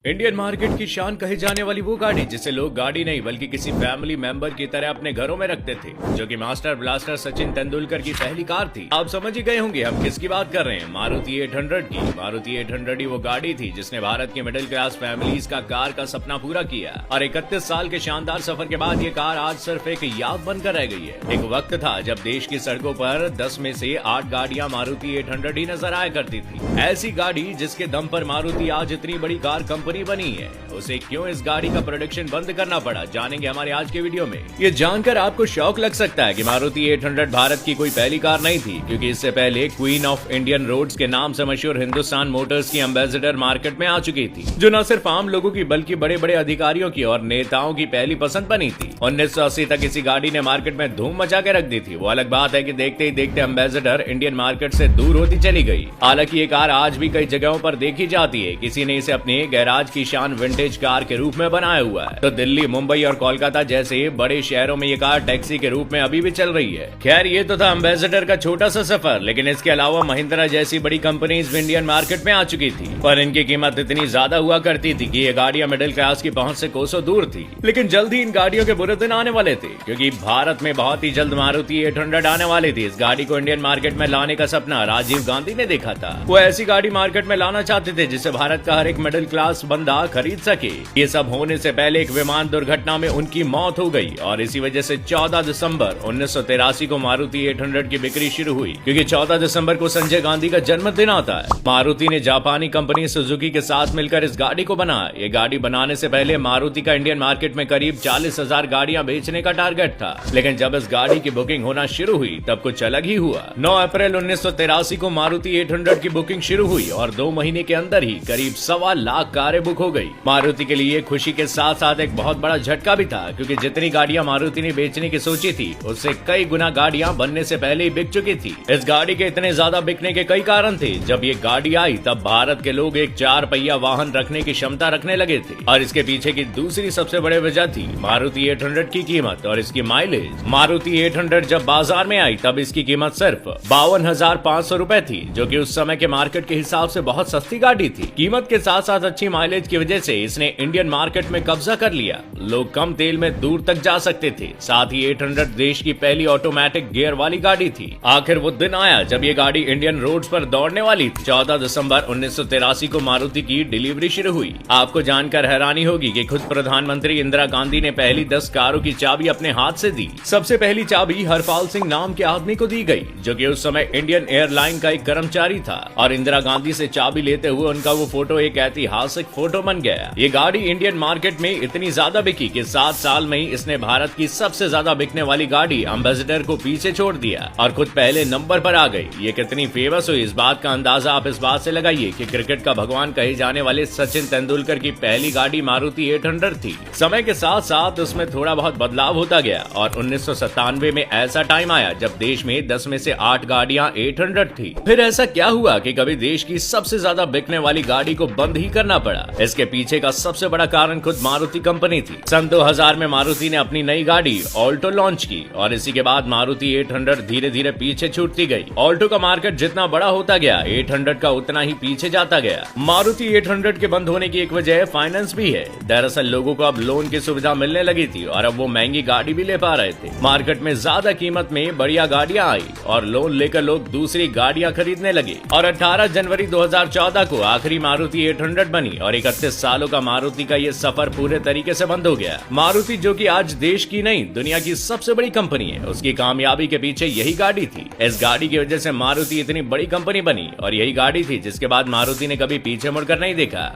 Indian market की शान कही जाने वाली वो गाड़ी जिसे लोग गाड़ी नहीं बल्कि किसी फैमिली मेंबर की तरह अपने घरों में रखते थे, जो कि मास्टर ब्लास्टर सचिन तेंदुलकर की पहली कार थी। आप समझ ही गए होंगे हम किसकी बात कर रहे हैं, मारुति 800 की। मारुति 800 ही वो गाड़ी थी जिसने भारत की मिडिल क्लास फैमिलीज का कार का सपना पूरा किया और 31 साल के शानदार सफर के बाद ये कार आज सिर्फ एक याद बनकर रह गई है। एक वक्त था जब देश की सड़कों पर 10 में से 8 गाड़ियां मारुति 800 ही नजर आया करती थी। ऐसी गाड़ी जिसके दम पर मारुति आज इतनी बड़ी कार कंपनी बनी है, उसे क्यों इस गाड़ी का प्रोडक्शन बंद करना पड़ा, जानेंगे हमारे आज के वीडियो में। ये जानकर आपको शौक लग सकता है कि मारुति 800 भारत की कोई पहली कार नहीं थी, क्योंकि इससे पहले क्वीन ऑफ इंडियन रोड्स के नाम से मशहूर हिंदुस्तान मोटर्स की एम्बेसडर मार्केट में आ चुकी थी, जो न सिर्फ आम लोगों की बल्कि बड़े बड़े अधिकारियों की और नेताओं की पहली पसंद बनी थी। 1980 तक इसी गाड़ी ने मार्केट में धूम मचा के रख दी थी। वो अलग बात है कि देखते ही देखते एम्बेसडर इंडियन मार्केट से दूर होती चली गई। हालांकि ये कार आज भी कई जगहों पर देखी जाती है। किसी ने इसे अपने गैराज की शान विंटेज कार के रूप में बनाया हुआ है, तो दिल्ली, मुंबई और कोलकाता जैसे बड़े शहरों में ये कार टैक्सी के रूप में अभी भी चल रही है। खैर, ये तो था एम्बेसडर का छोटा सा सफर, लेकिन इसके अलावा महिंद्रा जैसी बड़ी कंपनीज भी इंडियन मार्केट में आ चुकी थी, पर इनकी कीमत इतनी ज्यादा हुआ करती थी कि ये गाड़ियां मिडिल क्लास की पहुंच से कोसों दूर थी। लेकिन जल्द ही इन गाड़ियों के बुरे दिन आने वाले थे, क्योंकि भारत में बहुत ही जल्द मारुति 800 आने वाली थी। इस गाड़ी को इंडियन मार्केट में लाने का सपना राजीव गांधी ने देखा था। वो ऐसी गाड़ी मार्केट में लाना चाहते थे जिसे भारत का हर एक मिडिल क्लास बंदा खरीद सके। ये सब होने से पहले एक विमान दुर्घटना में उनकी मौत हो गई और इसी वजह से 14 दिसंबर 1983 को मारुति 800 की बिक्री शुरू हुई, क्योंकि 14 दिसंबर को संजय गांधी का जन्मदिन आता है। मारुति ने जापानी कंपनी सुजुकी के साथ मिलकर इस गाड़ी को बनाया। ये गाड़ी बनाने से पहले मारुति का इंडियन मार्केट में करीब 40,000 गाड़ियां बेचने का टारगेट था, लेकिन जब इस गाड़ी की बुकिंग होना शुरू हुई तब कुछ अलग ही हुआ। 9 अप्रैल 1983 को मारुति 800 की बुकिंग शुरू हुई और 2 महीने के अंदर ही करीब 1.25 लाख कारें बुक हो गई। मारुति के लिए खुशी के साथ साथ एक बहुत बड़ा झटका भी था, क्योंकि जितनी गाड़ियां मारुति ने बेचने की सोची थी उससे कई गुना गाड़ियां बनने से पहले ही बिक चुकी थी। इस गाड़ी के इतने ज्यादा बिकने के कई कारण थे। जब ये गाड़ी आई तब भारत के लोग एक 4 पहिया वाहन रखने की क्षमता रखने लगे थे, और इसके पीछे की दूसरी सबसे बड़ी वजह थी मारुति 800 की कीमत और इसकी माइलेज। मारुति 800 जब बाजार में आई तब इसकी कीमत सिर्फ 52,500 रुपए थी, जो कि उस समय के मार्केट के हिसाब से बहुत सस्ती गाड़ी थी। कीमत के साथ साथ अच्छी माइलेज की वजह से इसने इंडियन मार्केट में कब्जा कर लिया। लोग कम तेल में दूर तक जा सकते थे। साथ ही 800 देश की पहली ऑटोमेटिक गियर वाली गाड़ी थी। आखिर वो दिन आया जब ये गाड़ी इंडियन रोड्स पर दौड़ने वाली थी। 14 दिसंबर 1983 को मारुति की डिलीवरी शुरू हुई। आपको जानकर हैरानी होगी कि खुद प्रधानमंत्री इंदिरा गांधी ने पहली 10 कारों की चाबी अपने हाथ से दी। सबसे पहली चाबी हरपाल सिंह नाम के आदमी को दी गई, जो कि उस समय इंडियन एयरलाइन का एक कर्मचारी था, और इंदिरा गांधी से चाबी लेते हुए उनका वो फोटो एक ऐतिहासिक फोटो बन गया। ये गाड़ी इंडियन मार्केट में इतनी ज्यादा बिकी कि 7 साल में ही इसने भारत की सबसे ज्यादा बिकने वाली गाड़ी एम्बेसडर को पीछे छोड़ दिया और खुद पहले नंबर पर आ गई। ये कितनी फेमस हुई, इस बात का अंदाजा आप इस बात से लगाइए कि क्रिकेट का भगवान कहे जाने वाले सचिन तेंदुलकर की पहली गाड़ी मारुति 800 थी। समय के साथ साथ उसमें थोड़ा बहुत बदलाव होता गया और 1997 में ऐसा टाइम आया जब देश में 10 में से 8 गाड़ियां 800 थी। फिर ऐसा क्या हुआ कि कभी देश की सबसे ज्यादा बिकने वाली गाड़ी को बंद ही करना पड़ा। इसके पीछे का सबसे बड़ा कारण खुद मारुति कंपनी थी। सन 2000 में मारुति ने अपनी नई गाड़ी ऑल्टो लॉन्च की और इसी के बाद मारुति 800 धीरे धीरे पीछे छूटती गई। ऑल्टो का मार्केट जितना बड़ा होता गया, 800 का उतना ही पीछे जाता गया। मारुति 800 के बंद होने की एक वजह फाइनेंस भी है। दरअसल लोगों को अब लोन की सुविधा मिलने लगी थी और अब वो महंगी गाड़ी भी ले पा रहे थे। मार्केट में ज्यादा कीमत में बढ़िया गाड़ियां आई और लोन लेकर लोग दूसरी गाड़ियां खरीदने लगे, और 18 जनवरी 2014 को आखिरी मारुति 800 बनी और 31 सालों का मारुति का ये सफर पूरे तरीके से बंद हो गया। मारुति, जो कि आज देश की नहीं दुनिया की सबसे बड़ी कंपनी है, उसकी कामयाबी के पीछे यही गाड़ी थी। इस गाड़ी की वजह से मारुति इतनी बड़ी कंपनी बनी और यही गाड़ी थी जिसके बाद मारुति ने कभी पीछे मुड़कर नहीं देखा।